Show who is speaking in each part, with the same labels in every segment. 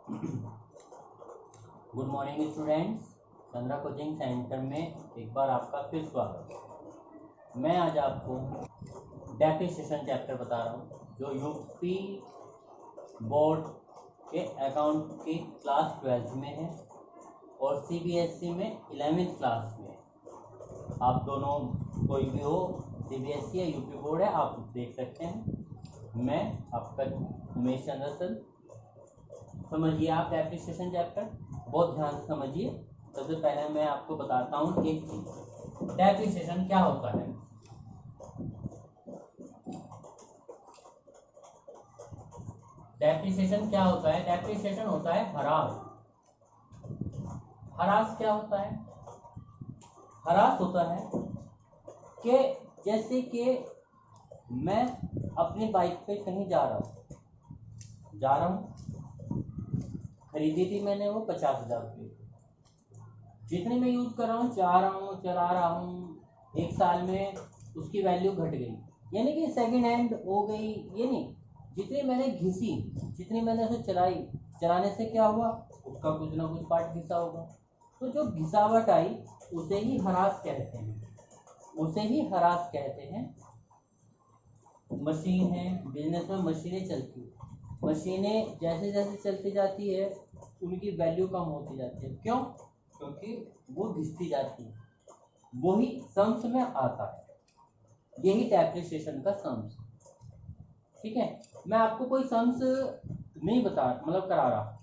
Speaker 1: Good morning students, Chandra coaching centre में एक बार आपका फिर स्वागत। मैं आज आपको डेप्रिसिएशन चैप्टर बता रहा हूँ जो यूपी बोर्ड के अकाउंट की क्लास 12th में है और सीबीएसई में 11th क्लास में है। आप दोनों कोई भी हो, सीबीएसई या यूपी बोर्ड है, आप देख सकते हैं। मैं आपका उमेश चंद्र। समझिए आप डेप्रिसिएशन चैप्टर बहुत ध्यान से समझिए। सबसे पहले मैं आपको बताता हूँ एक चीज, डेप्रिसिएशन क्या होता है। डेप्रिसिएशन क्या होता है? डेप्रिसिएशन होता है ह्रास। ह्रास क्या होता है? ह्रास होता है कि जैसे कि मैं अपनी बाइक पे कहीं जा रहा हूँ, खरीदी थी मैंने वो 50,000 रुपये। जितने मैं यूज कर रहा हूँ, चला रहा हूँ, एक साल में उसकी वैल्यू घट गई, यानी कि सेकंड हैंड हो गई। ये नहीं, जितनी मैंने घिसी, जितनी मैंने उसे चलाई, चलाने से क्या हुआ, उसका कुछ ना कुछ पार्ट घिसा होगा। तो जो घिसावट आई उसे ही ह्रास कहते हैं, उसे ही ह्रास कहते हैं। मशीन है, बिजनेस में मशीनें चलती है, मशीनें जैसे जैसे चलती जाती है उनकी वैल्यू कम होती जाती है। क्यों? क्योंकि वो घिसती जाती है। वही सम्स में आता है, यही डेप्रिसिएशन का सम्स। ठीक है, मैं आपको कोई सम्स नहीं बता मतलब करा रहा,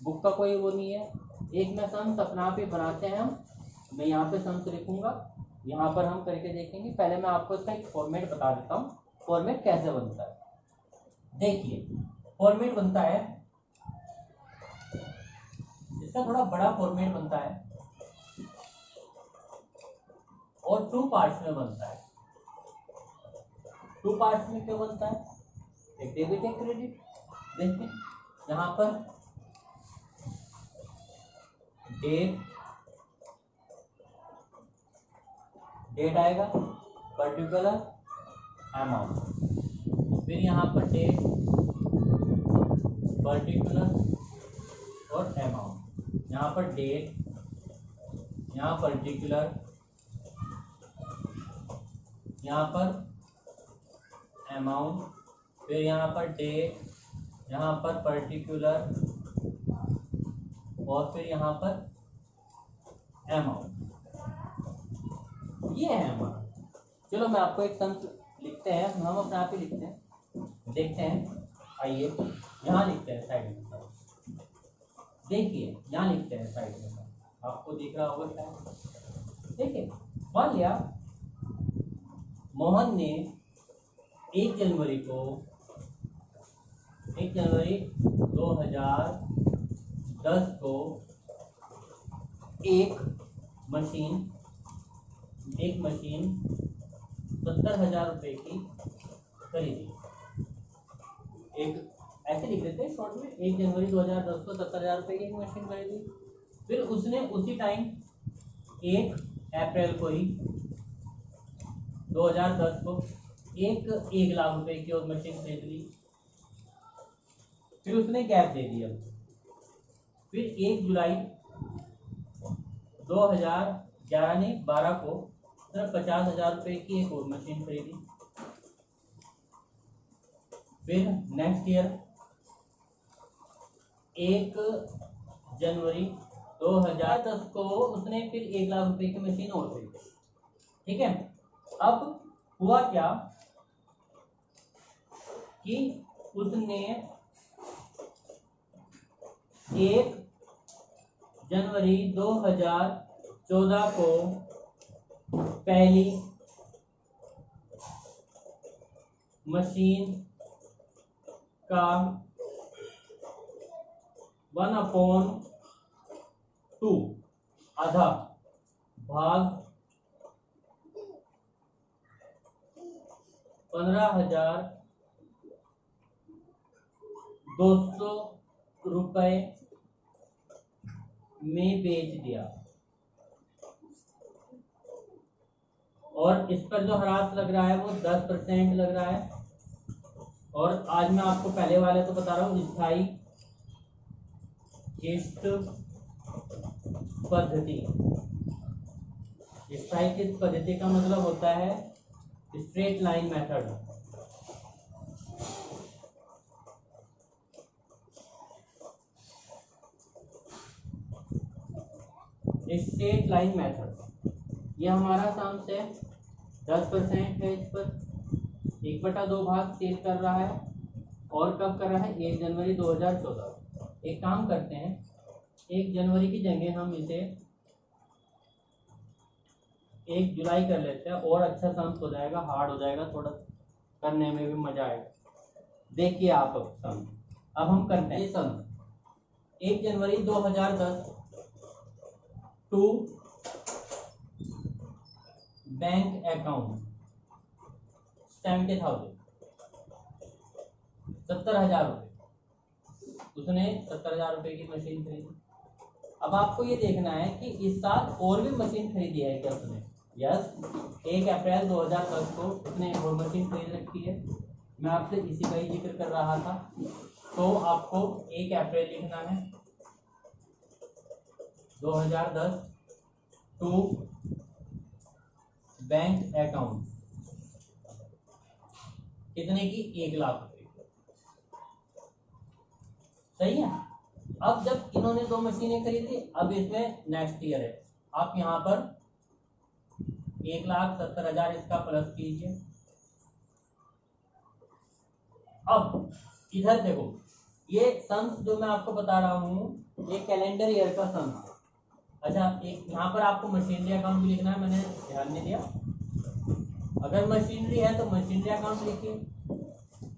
Speaker 1: बुक का कोई वो नहीं है। एक मैं सम्स अपना पे बनाते हैं हम, मैं यहाँ पे सम्स लिखूंगा, यहाँ पर हम करके देखेंगे। पहले मैं आपको इसका एक फॉर्मेट बता देता हूँ, फॉर्मेट कैसे बनता है। देखिए फॉर्मेट बनता है, इसका थोड़ा बड़ा फॉर्मेट बनता है और 2 पार्ट्स में बनता है। 2 पार्ट्स में क्यों बनता है? एक डेबिट एक क्रेडिट। देखते हैं यहाँ पर डेट आएगा, पर्टिकुलर अमाउंट, फिर यहाँ पर डेट, पर्टिकुलर और अमाउंट। यहाँ पर डेट, यहाँ पर्टिकुलर, यहाँ पर अमाउंट, फिर यहाँ पर डेट, यहाँ पर पर्टिकुलर और फिर यहाँ पर अमाउंट। ये है हमारा। चलो मैं आपको एक सम्स लिखते हैं, हम अपने आप ही लिखते हैं, देखते हैं। आइए यहाँ लिखते हैं साइड में। देखिए यहाँ लिखते हैं साइड में, आपको दिख रहा होगा शायद। देखिए मान लिया मोहन ने 1 जनवरी 2010 को एक मशीन 70,000 रुपये की खरीदी। एक ऐसे लिख देते हैं शॉर्ट में, 1 जनवरी 2010 को 70,000 रुपये की एक मशीन खरीदी। फिर उसने उसी टाइम 1 अप्रैल को ही 2010 को 1 लाख रुपए की और मशीन खरीद ली। फिर उसने गैप दे दिया, फिर 1 जुलाई 2011 नहीं 12 को 50,000 रुपए की एक और मशीन खरीदी। फिर नेक्स्ट ईयर 1 जनवरी 2010 को उसने फिर 1 लाख रुपए की मशीन और खरीदी। ठीक है, अब हुआ क्या कि उसने 1 जनवरी 2014 को पहली मशीन का 1/2 आधा भाग 15,200 रुपए में बेच दिया। और इस पर जो ह्रास लग रहा है वो 10% लग रहा है। और आज मैं आपको पहले वाले तो बता रहा हूँ, स्थायी किस्त पद्धति। स्थायी किस्त पद्धति का मतलब होता है straight line method. Straight line method, ये हमारा सम से 10% है, इस पर 1/2 भाग सेल कर रहा है, और कब कर रहा है? 1 जनवरी 2014। एक काम करते हैं, 1 जनवरी की जगह हम इसे 1 जुलाई कर लेते हैं, और अच्छा सम हो जाएगा, हार्ड हो जाएगा, थोड़ा करने में भी मजा आएगा। देखिए आप अब सम, अब हम करते हैं सम 1 जनवरी 2010 टू बैंक अकाउंट 70,000, 70,000 रुपये। उसने 70,000 रुपये की मशीन खरीदी। अब आपको ये देखना है कि इस साल और भी मशीन खरीदी है क्या उसने? यस, 1 अप्रैल 2010 को उसने एक और मशीन खरीद रखी है। मैं आपसे इसी का ही जिक्र कर रहा था। तो आपको 1 अप्रैल लिखना है 2010 टू बैंक अकाउंट, कितने की? 1 लाख रुपए। सही है। अब जब इन्होंने 2 मशीनें खरीदी, अब इसमें नेक्स्ट ईयर है, आप यहाँ पर 1,70,000 इसका प्लस कीजिए। अब इधर देखो, ये सम्स जो मैं आपको बता रहा हूँ ये कैलेंडर ईयर का सम्स है। अच्छा, एक यहाँ पर आपको मशीनरी अकाउंट भी लिखना है, मैंने ध्यान नहीं दिया। अगर मशीनरी है तो मशीनरी अकाउंट लिखिए,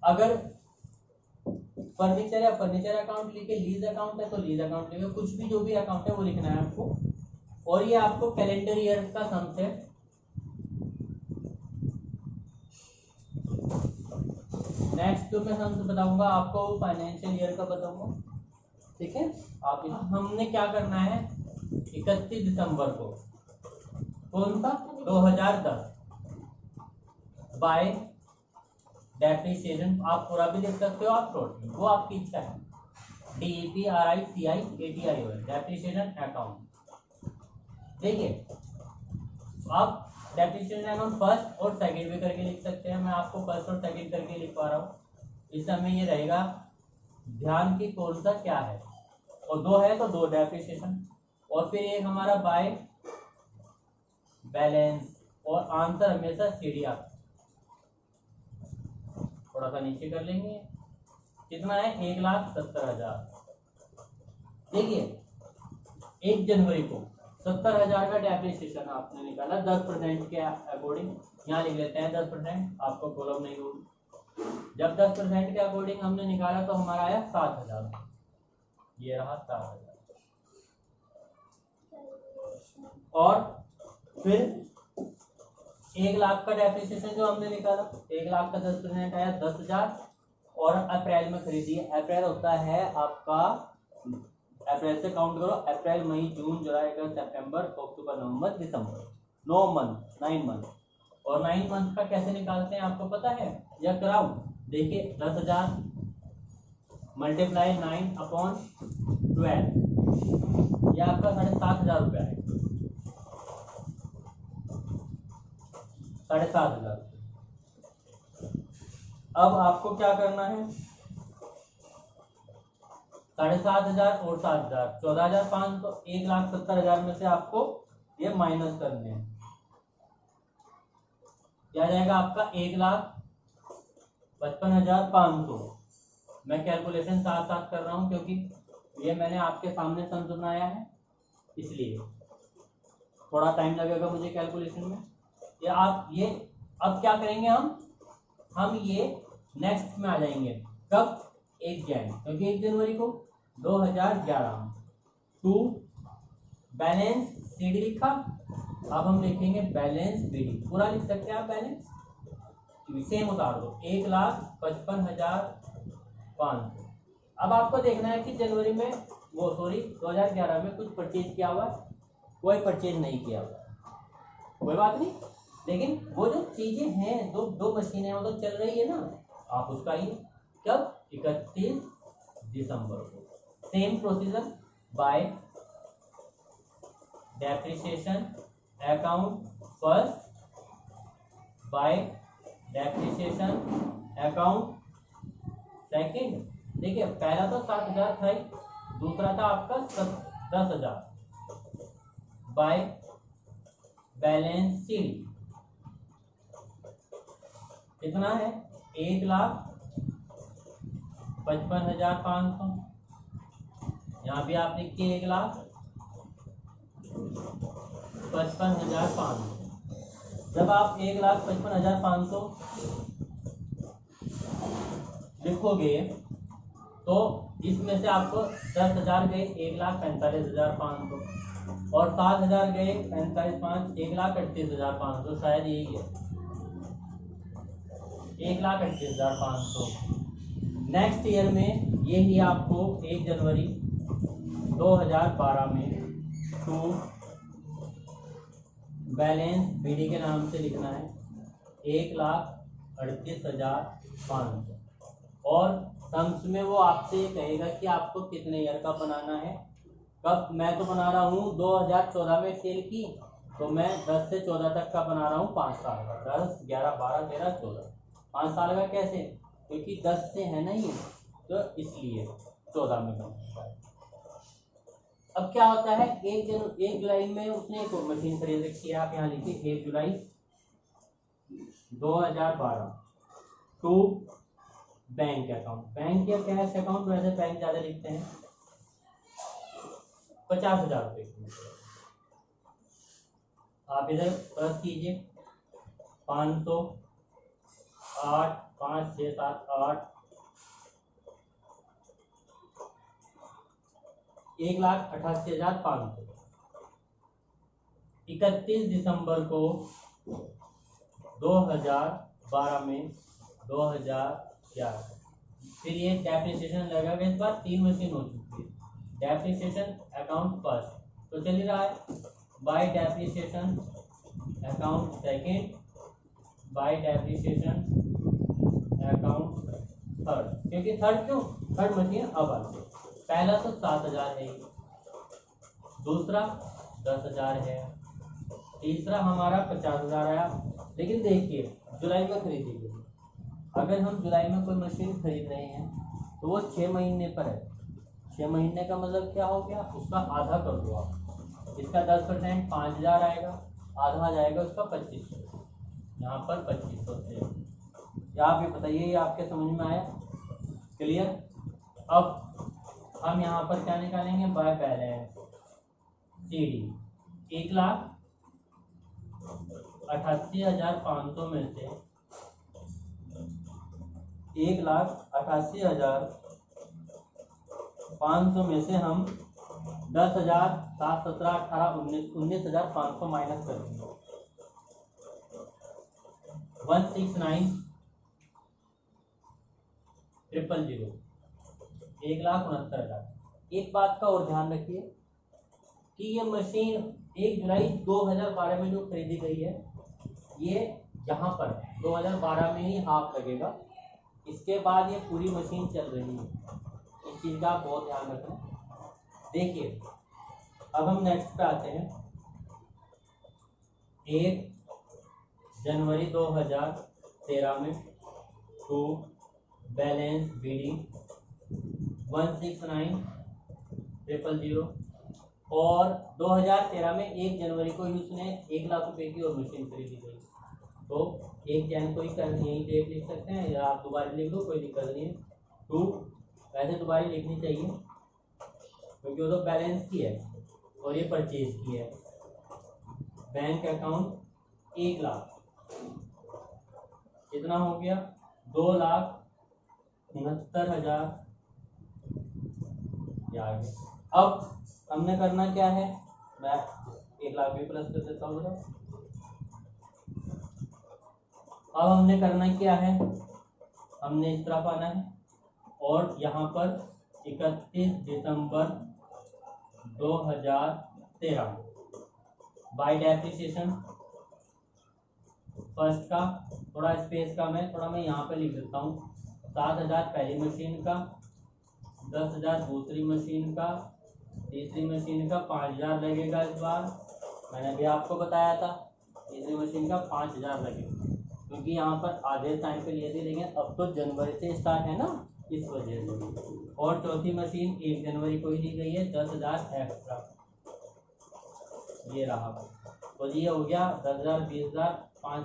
Speaker 1: अगर फर्नीचर या फर्नीचर अकाउंट लिखिए, लीज अकाउंट है तो लीज अकाउंट लिखिए, कुछ भी जो भी अकाउंट है वो लिखना है आपको। और ये आपको कैलेंडर ईयर का सम्स है। नेक्स्ट जो मैं सम्स बताऊंगा आपको फाइनेंशियल ईयर का बताऊंगा, ठीक है। आप हमने क्या करना है, 31 दिसंबर को कौन सा? 2010 बाय डेप्रिसिएशन। आप पूरा भी लिख सकते हो, आप शॉर्ट में, वो आपकी इच्छा है। DEPRICIATION depreciation account. देखिए, आप डेप्रिसिएशन अकाउंट फर्स्ट और सेकंड भी करके लिख सकते हैं। मैं आपको फर्स्ट और सेकंड करके लिखवा रहा हूँ। इस समय ये रहेगा ध्यान की कौन सा क्या है, और 2 है तो 2 डेप्रिसिएशन, और फिर एक हमारा बाय बैलेंस, और आंसर हमेशा सीडी आता है। थोड़ा सा नीचे कर लेंगे, कितना है? 1,70,000। देखिए 1 जनवरी को 70,000 का डेप्रिसिएशन आपने निकाला 10% के अकॉर्डिंग, यहाँ लिख लेते हैं 10%, आपको प्रॉब्लम नहीं होगी। जब 10% के अकॉर्डिंग हमने निकाला तो हमारा आया 7,000, ये रहा 7,000। और फिर 1 लाख का डेप्रिसिएशन जो हमने निकाला, 1 लाख का 10% आया 10,000, और अप्रैल में खरीदी। अप्रैल होता है आपका, अप्रैल से काउंट करो, अप्रैल मई जून जुलाई अगस्त सितंबर अक्टूबर नवंबर दिसंबर, 9 मंथ, 9 मंथ। और 9 मंथ का कैसे निकालते हैं आपको पता है या कराऊं? देखिए 10,000 मल्टीप्लाई 9/12, ये आपका 7,500 रुपया है, 7,500। अब आपको क्या करना है, 7,500 और 7,000, 14,500, 1,70,000 में से आपको ये माइनस करने हैं। क्या जाएगा आपका? 1,55,500। मैं कैलकुलेशन साथ साथ कर रहा हूं क्योंकि ये मैंने आपके सामने सम सुनाया है, इसलिए थोड़ा टाइम लगेगा मुझे कैलकुलेशन में। ये आप ये अब क्या करेंगे, हम ये नेक्स्ट में आ जाएंगे। कब? 1 जनवरी, क्योंकि 1 जनवरी को 2011 टू बैलेंस सीडी लिखा। अब हम लिखेंगे बैलेंस बीडी, पूरा लिख सकते हैं आप, बैलेंस सेम उतार दो, 1,55,500। अब आपको देखना है कि जनवरी में, वो सॉरी 2011 में कुछ परचेज किया हुआ, कोई परचेज नहीं किया हुआ, कोई बात नहीं। लेकिन वो जो चीजें हैं, दो मशीनें वो तो चल रही है ना, आप उसका ही कब? 31 दिसंबर को same procedure bye depreciation account first, bye depreciation account second. देखिए पहला तो 7,000 था ही, दूसरा था आपका 10,000 बाय बैलेंस शीट। कितना है? 1,55,500। यहाँ भी आप लिखिए 1,55,500। जब आप 1,55,500 लिखोगे तो इसमें से आपको 10,000 गए 1,45,500 और 7,000 गए 45,500 1,38,500। शायद यही है 1,38,500। नेक्स्ट ईयर में यही आपको 1 जनवरी 2012 में टू बैलेंस बीडी के नाम से लिखना है 1,38,500। और सम्स में वो आपसे ये कहेगा कि आपको कितने ईयर का बनाना है। कब? मैं तो बना रहा हूँ 2014 में सेल की, तो मैं 10 से 14 तक का बना रहा हूँ 5 साल का। 10, 11, 12, 13, 14 5 साल का। कैसे? क्योंकि 10 से है ना ये, तो इसलिए 14 में बनता है। अब क्या होता है, 1 जुलाई में उसने एक मशीन खरीद रखी है। आप यहाँ लिखिए 1 जुलाई 2012 टू बैंक अकाउंट। बैंक या कैश अकाउंट, वैसे बैंक ज्यादा लिखते हैं। 50,000 रुपये आप इधर प्लस कीजिए 500 8 5 6 7 8 1,88,500। 31 दिसंबर को 2012 में 2011। फिर ये डेप्रिसिएशन लगेगा। इस बार 3 मशीन हो चुकी है। डेप्रिसिएशन अकाउंट फर्स्ट तो चल ही रहा है, bye depreciation account second, bye depreciation account third. क्योंकि थर्ड क्यों? थर्ड मशीन अब आती है। पहला तो 7,000 है, दूसरा 10,000 है, तीसरा हमारा 50,000 आया। लेकिन देखिए जुलाई में खरीदेंगे, अगर हम जुलाई में कोई मशीन खरीद रहे हैं तो वो 6 महीने पर है। 6 महीने का मतलब क्या हो गया? उसका आधा कर दो आप। इसका 10% 5,000 आएगा, आधा जाएगा उसका 2,500। यहाँ पर 2,500 से आप ये बताइए, ये आपके समझ में आया? क्लियर? अब हम यहाँ पर क्या निकालेंगे? बाय बैलेंस सीडी 1,88,500 में से 1,88,500 में से हम 10,000 7 17 18 19,500 माइनस कर देंगे। 1,69,000 1,69,000। एक बात का और ध्यान रखिए कि ये मशीन 1 जुलाई 2012 में जो खरीदी गई है, ये यहाँ पर 2012 में ही हाफ लगेगा। इसके बाद ये पूरी मशीन चल रही है। इस चीज़ का आप बहुत ध्यान रखना। देखिए अब हम नेक्स्ट पे आते हैं। 1 जनवरी 2013 में टू बैलेंस बीडी 1,69,000 और 2013 में 1 जनवरी को ही उसने 1,00,000 रुपए की और मशीन खरीदी गई। तो 1 जन को ही यही डेट लिख सकते हैं, या आप दोबारा लिख दो, कोई दिक्कत नहीं है। टू वैसे दोबारा लिखनी चाहिए क्योंकि वो तो बैलेंस की है और ये परचेज की है। बैंक अकाउंट 1,00,000 कितना हो गया? 2,69,000। अब हमने करना क्या है? मैं 1,00,000 भी प्लस कर देता हूँ। अब हमने करना क्या है? हमने इस तरफ आना है और यहाँ पर 31 दिसंबर 2013 बाय डेप्रिसिएशन फर्स्ट का थोड़ा स्पेस का मैं यहाँ पे लिख देता हूँ। 7,000 पहली मशीन का, 10,000 दूसरी मशीन का, तीसरी मशीन का 5000 लगेगा इस बार, मैंने भी आपको बताया था तीसरी मशीन का 5000 लगेगा, क्योंकि यहाँ पर आधे टाइम पे लिए थे, लेकिन अब तो जनवरी से स्टार्ट है ना, इस वजह से। और चौथी मशीन 1 जनवरी को ही दी गई है, 10,000 एक्स्ट्रा, ये रहा। तो ये हो गया 10,000, 20,000, 5,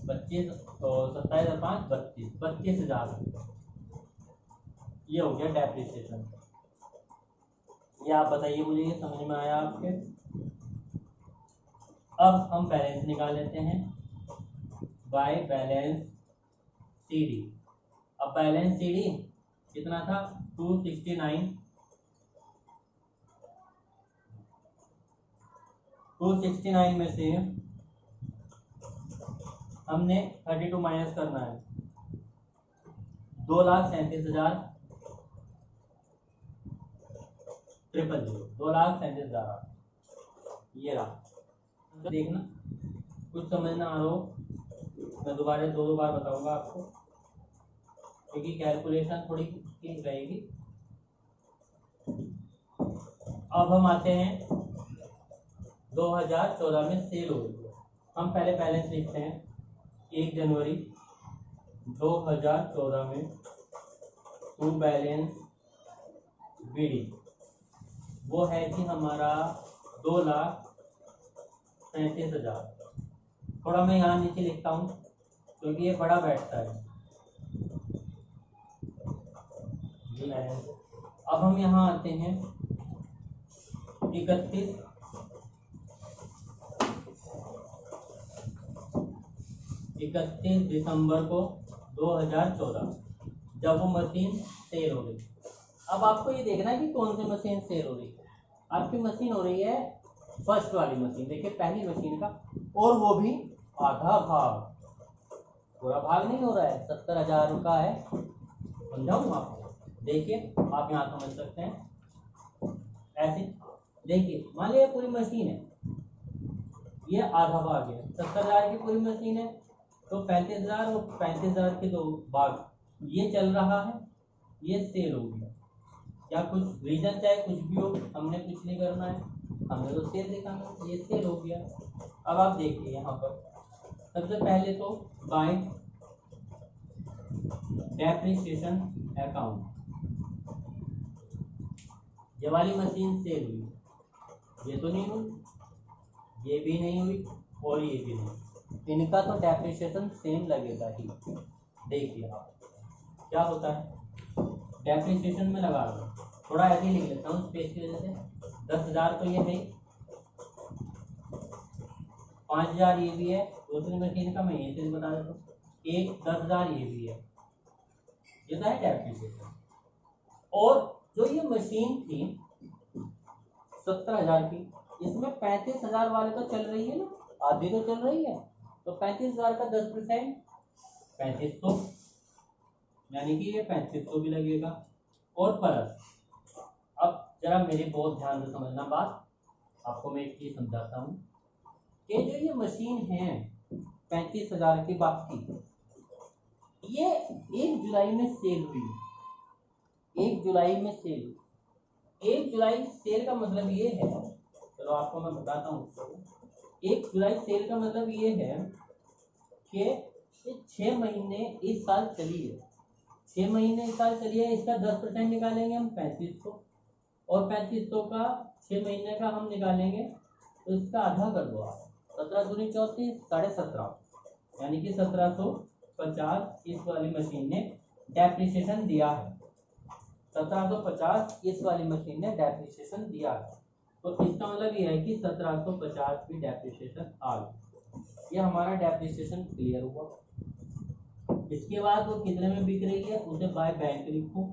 Speaker 1: 25, तो 27,000, 5, 32, 25,000, ये हो गया डेप्रिसिएशन। ये आप बताइए मुझे, ये समझ में आया आपके? अब हम बैलेंस निकाल लेते हैं बाय बैलेंस सीडी। अब बैलेंस सीडी कितना था? 269। 269 में से हमने 32 माइनस करना है, 2,37,000 000, 2,37,000, ये रहा। देखना कुछ समझ ना आ रहा हो, मैं दोबारा दो बार बताऊंगा आपको, क्योंकि कैलकुलेशन थोड़ी ठीक रहेगी। अब हम आते हैं 2014 में सेल हो गई। हम पहले बैलेंस लिखते हैं 1 जनवरी 2014 में टू बैलेंस बीडी, वो है कि हमारा 2,37,000। थोड़ा मैं यहाँ नीचे लिखता हूँ क्योंकि ये बड़ा बैठता है। अब हम यहाँ आते हैं 31 दिसंबर को 2014, जब वो मशीन सेल हो गई। अब आपको ये देखना है कि कौन सी मशीन सेल हो रही है। आपकी मशीन हो रही है फर्स्ट वाली मशीन, देखिए पहली मशीन का, और वो भी आधा भाग, पूरा भाग नहीं हो रहा है, 70,000 का है। समझाऊँ आपको? देखिए आप यहाँ समझ सकते हैं ऐसे। देखिए मान लीजिए पूरी मशीन है, ये आधा भाग है, 70,000 की पूरी मशीन है, तो 35,000 और 35,000 के दो भाग, ये चल रहा है, ये सेल हो गया। या कुछ रीजन चाहे कुछ भी हो, हमने कुछ नहीं करना है, हमने तो सेल दिखाना, ये सेल हो गया। अब आप देखिए यहाँ पर सबसे पहले तो बाय डेप्रिसिएशन अकाउंट, ये वाली मशीन सेल हुई, ये तो नहीं हुई, ये भी नहीं हुई, और ये भी नहीं, इनका तो डेप्रिसिएशन सेम लगेगा ही। देखिए आप क्या होता है, डेप्रिसिएशन में लगा दो, थोड़ा ऐसे ही लिख लेता हूँ स्पेस की वजह से। 10,000 तो ये है, 5,000 ये भी है, दूसरी मशीन का मैं ये चीज बता देता हूँ, 10,000 ये भी है, ये तो है डेप्रिसिएशन। और जो ये मशीन थी 70,000 की, इसमें 35,000 वाले तो चल रही है ना, आधी तो चल रही है, तो 35,000 का 10% 3500, यानी कि ये 3500 भी लगेगा। और प्लस, अब जरा मेरे बहुत ध्यान से समझना बात, आपको मैं एक चीज समझाता हूँ कि जो ये मशीन है 35,000 की बाकी, ये 1 जुलाई में सेल हुई, 1 जुलाई में सेल। 1 जुलाई सेल का मतलब ये है, चलो आपको मैं बताता हूँ, 1 जुलाई सेल का मतलब ये है कि 6 महीने इस साल चली है, 6 महीने इस साल चली है, इसका 10% निकालेंगे हम 3500, और 3500 का 6 महीने का हम निकालेंगे, तो इसका आधा कर दो आप, 17 दूनी 34, 17.5, यानी कि 1750 इस वाली मशीन ने डेप्रिसिएशन दिया है, 1750 इस वाली मशीन ने डेप्रिसिएशन दिया है। तो इसका मतलब ये है कि 1750 की डेप्रिसिएशन आ गई, ये हमारा डेप्रिसिएशन क्लियर हुआ। इसके बाद वो कितने में बिक रही है उसे बाय बैंक लिखो।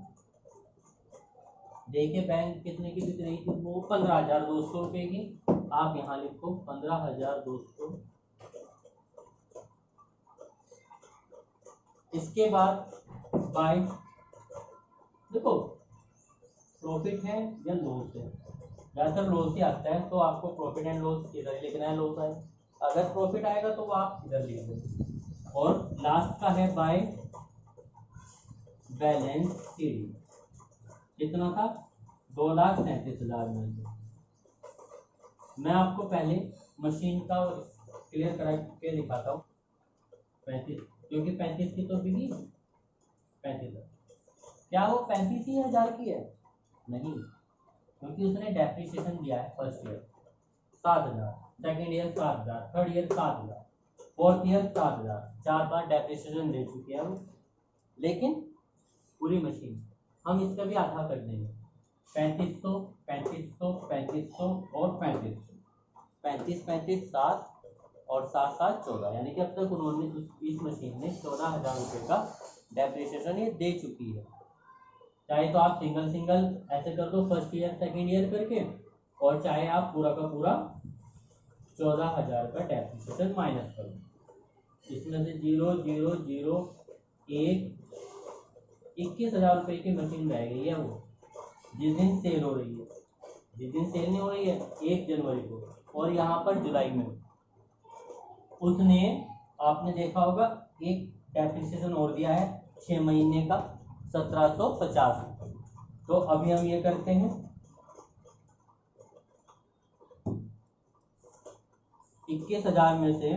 Speaker 1: देखिए बैंक कितने की बिक रही थी, वो 15,200 रुपए की, आप यहाँ लिखो 15,200। इसके बाद बाय, देखो प्रॉफिट है या लॉस है, ज़्यादातर लॉस ही आता है, तो आपको प्रॉफिट एंड लॉस इधर लिखना है, लॉस है, अगर प्रॉफिट आएगा तो आप इधर लिख दो। और लास्ट का है बाय बैलेंस सीडी, कितना था 2,37,000 में से। मैं आपको पहले मशीन का क्लियर करा के दिखाता हूँ। 35, क्योंकि 35 की तो बिकी 35, क्या वो 35,000 की है? नहीं, क्योंकि उसने डेप्रिसिएशन दिया है first year 7,000, second year 7,000, third year 7,000, fourth year 7,000, 4 बार डेप्रिसिएशन दे चुके हैं वो। लेकिन पूरी मशीन हम इसका भी आधा कर देंगे, 3500, 3500, 3500 और 3500, 35, 35, 7 और 7, 7, 14, यानी कि अब तक उन्होंने इस मशीन ने 14,000 रुपये का डेप्रिसिएशन ये दे चुकी है। चाहे तो आप सिंगल सिंगल ऐसे कर दो फर्स्ट ईयर सेकेंड ईयर करके, और चाहे आप पूरा का पूरा 14,000 का डेप्रिसिएशन माइनस कर दो। इसमें से 0, 0, 0, 1, 21,000 रुपये की मशीन रह गई है वो, जिस दिन सेल हो रही है। जिस दिन सेल नहीं हो रही है 1 जनवरी को, और यहाँ पर जुलाई में उसने, आपने देखा होगा, एक डेप्रिसिएशन और दिया है 6 महीने का 1,750। तो अभी हम ये करते हैं, 21,000 में से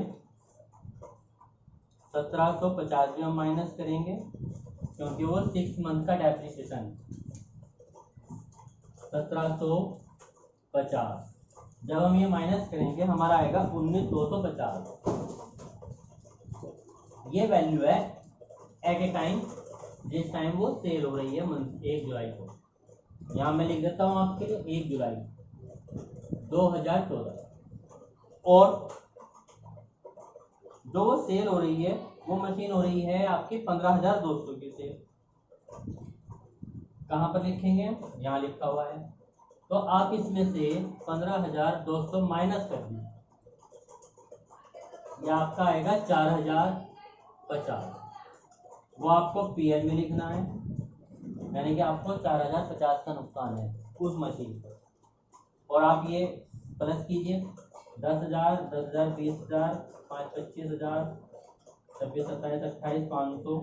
Speaker 1: 1,750 भी हम माइनस करेंगे, क्योंकि वो 6 मंथ का डेप्रिसिएशन 1,750। जब हम ये माइनस करेंगे हमारा आएगा 19,250। ये वैल्यू है एट ए टाइम, जिस टाइम वो सेल हो रही है मंथ 1 जुलाई को। यहाँ मैं लिख देता हूँ आपके लिए 1 जुलाई 2014। और जो वो सेल हो रही है वो मशीन हो रही है आपकी 15,200 की सेल। कहाँ पर लिखेंगे? यहाँ लिखा हुआ है। तो आप इसमें से 15,200 माइनस कर दीजिए, यह आपका आएगा 4,050। वो आपको पीएल में लिखना है, यानी कि आपको 4,050 का नुकसान है उस मशीन पर। और आप ये प्लस कीजिए 10,000, 10,000, 20,000, 5, 25,000, 26, 27, 28, 500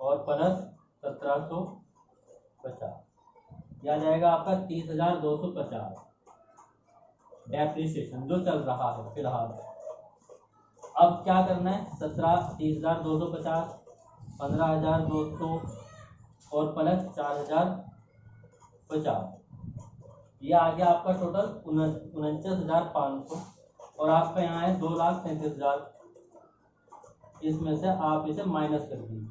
Speaker 1: और प्लस 1,750, यह जाएगा आपका 30,250 डेप्रिसिएशन जो चल रहा है फिलहाल। अब क्या करना है? 30,250, 15,200 और प्लस 4,050, यह आ गया आपका टोटल 49,500। और आपका यहाँ है 2,37,000, इसमें से आप इसे माइनस कर दीजिए,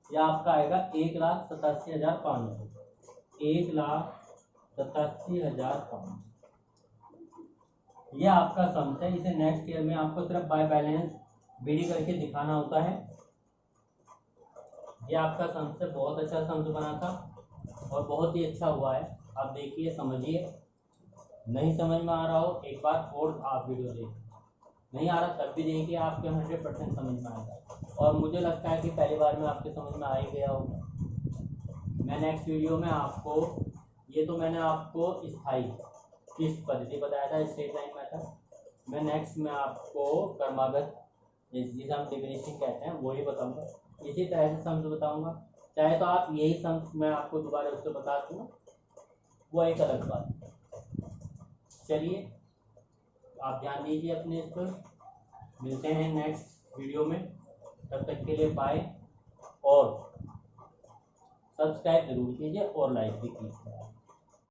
Speaker 1: यह आपका आएगा 1,87,500, 1,87,500। यह आपका सम्स है। इसे नेक्स्ट ईयर में आपको सिर्फ बाय बैलेंस बीडी करके दिखाना होता है। यह आपका सम्स है, बहुत अच्छा सम्स बना था और बहुत ही अच्छा हुआ है। आप देखिए, समझिए। नहीं समझ में आ रहा हो एक बार और आप वीडियो देखिए, नहीं आ रहा तब भी देखिए, आपके 100% समझ में आएगा। और मुझे लगता है कि पहली बार में आपके समझ में आ ही गया होगा। मैं नेक्स्ट वीडियो में आपको, ये तो मैंने आपको स्थायी किस्त पद्धति बताया था, स्ट्रेट लाइन मेथड। मैं नेक्स्ट में आपको क्रमागत, जिसे हम डिमिनिशिंग कहते हैं, वही बताऊंगा। इसी तरह से सम्स बताऊंगा। चाहे तो आप यही सम्स मैं आपको दोबारा उससे बता दूँ, वो एक अलग बात है। चलिए, आप ध्यान दीजिए अपने इस पर। मिलते हैं नेक्स्ट वीडियो में, तब तक के लिए बाय। और सब्सक्राइब जरूर कीजिए और लाइक भी कीजिए।